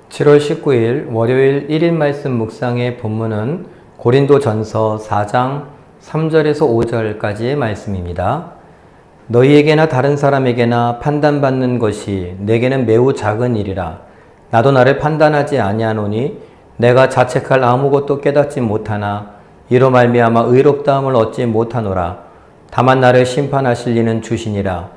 7월 19일 월요일 1일 말씀 묵상의 본문은 고린도전서 4장 3절에서 5절까지의 말씀입니다. 너희에게나 다른 사람에게나 판단받는 것이 내게는 매우 작은 일이라. 나도 나를 판단하지 아니하노니 내가 자책할 아무것도 깨닫지 못하나 이로 말미암아 의롭다함을 얻지 못하노라. 다만 나를 심판하실 이는 주시니라.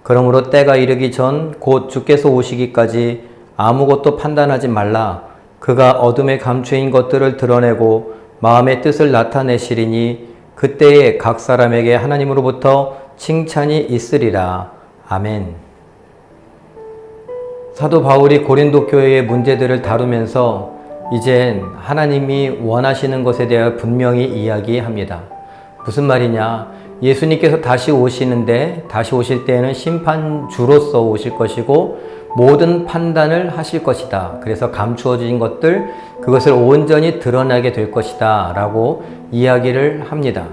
그러므로 때가 이르기 전 곧 주께서 오시기까지 아무것도 판단하지 말라. 그가 어둠에 감추인 것들을 드러내고 마음의 뜻을 나타내시리니 그때에 각 사람에게 하나님으로부터 칭찬이 있으리라. 아멘. 사도 바울이 고린도 교회의 문제들을 다루면서 이젠 하나님이 원하시는 것에 대해 분명히 이야기합니다. 무슨 말이냐? 예수님께서 다시 오시는데 다시 오실 때에는 심판주로서 오실 것이고 모든 판단을 하실 것이다. 그래서 감추어진 것들, 그것을 온전히 드러나게 될 것이다 라고 이야기를 합니다.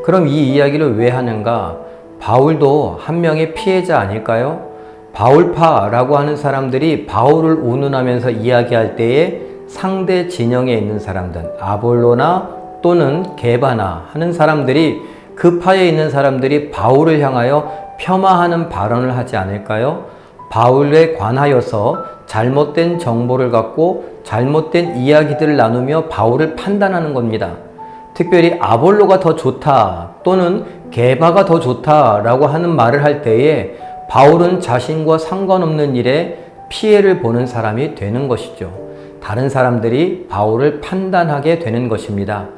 그럼 이 이야기를 왜 하는가? 바울도 한 명의 피해자 아닐까요? 바울파라고 하는 사람들이 바울을 운운하면서 이야기할 때에 상대 진영에 있는 사람들, 아볼로나 또는 게바나 하는 사람들이 그 파에 있는 사람들이 바울을 향하여 폄하하는 발언을 하지 않을까요? 바울에 관하여서 잘못된 정보를 갖고 잘못된 이야기들을 나누며 바울을 판단하는 겁니다. 특별히 아볼로가 더 좋다 또는 게바가 더 좋다라고 하는 말을 할 때에 바울은 자신과 상관없는 일에 피해를 보는 사람이 되는 것이죠. 다른 사람들이 바울을 판단하게 되는 것입니다.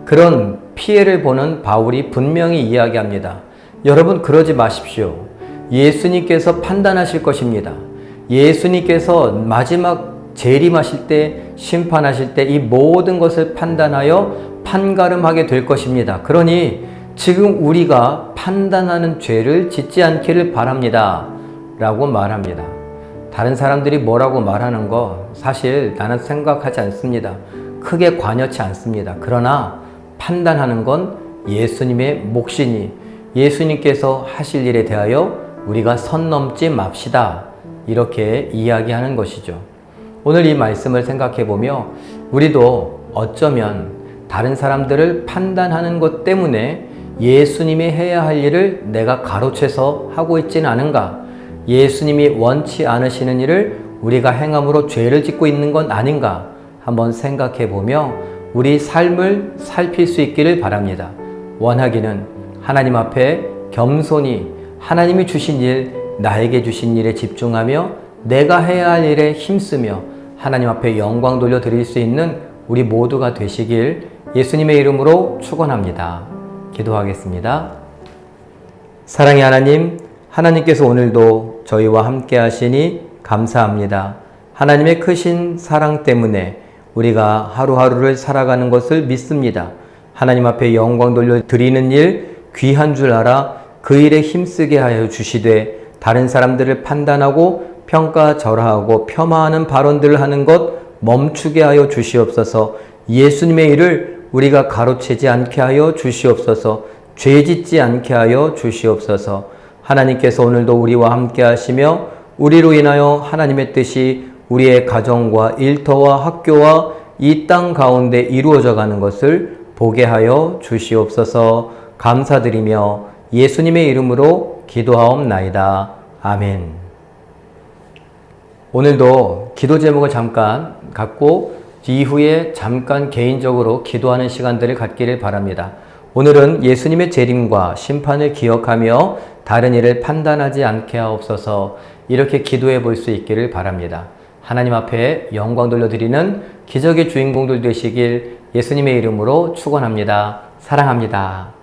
그런 피해를 보는 바울이 분명히 이야기합니다. 여러분, 그러지 마십시오. 예수님께서 판단하실 것입니다. 예수님께서 마지막 재림하실 때, 심판하실 때 이 모든 것을 판단하여 판가름하게 될 것입니다. 그러니 지금 우리가 판단하는 죄를 짓지 않기를 바랍니다 라고 말합니다. 다른 사람들이 뭐라고 말하는 거 사실 나는 생각하지 않습니다. 크게 관여치 않습니다. 그러나 판단하는 건 예수님의 몫이니 예수님께서 하실 일에 대하여 우리가 선 넘지 맙시다. 이렇게 이야기하는 것이죠. 오늘 이 말씀을 생각해 보며 우리도 어쩌면 다른 사람들을 판단하는 것 때문에 예수님이 해야 할 일을 내가 가로채서 하고 있지는 않은가? 예수님이 원치 않으시는 일을 우리가 행함으로 죄를 짓고 있는 건 아닌가? 한번 생각해 보며 우리 삶을 살필 수 있기를 바랍니다. 원하기는 하나님 앞에 겸손히 하나님이 주신 일, 나에게 주신 일에 집중하며 내가 해야 할 일에 힘쓰며 하나님 앞에 영광 돌려드릴 수 있는 우리 모두가 되시길 예수님의 이름으로 축원합니다. 기도하겠습니다. 사랑의 하나님, 하나님께서 오늘도 저희와 함께 하시니 감사합니다. 하나님의 크신 사랑 때문에 우리가 하루하루를 살아가는 것을 믿습니다. 하나님 앞에 영광 돌려드리는 일 귀한 줄 알아 그 일에 힘쓰게 하여 주시되 다른 사람들을 판단하고 평가절하하고 폄하하는 발언들을 하는 것 멈추게 하여 주시옵소서. 예수님의 일을 우리가 가로채지 않게 하여 주시옵소서. 죄짓지 않게 하여 주시옵소서. 하나님께서 오늘도 우리와 함께 하시며 우리로 인하여 하나님의 뜻이 우리의 가정과 일터와 학교와 이 땅 가운데 이루어져 가는 것을 보게 하여 주시옵소서. 감사드리며 예수님의 이름으로 기도하옵나이다. 아멘. 오늘도 기도 제목을 잠깐 갖고 이후에 잠깐 개인적으로 기도하는 시간들을 갖기를 바랍니다. 오늘은 예수님의 재림과 심판을 기억하며 다른 일을 판단하지 않게 하옵소서. 이렇게 기도해 볼 수 있기를 바랍니다. 하나님 앞에 영광 돌려드리는 기적의 주인공들 되시길 예수님의 이름으로 축원합니다. 사랑합니다.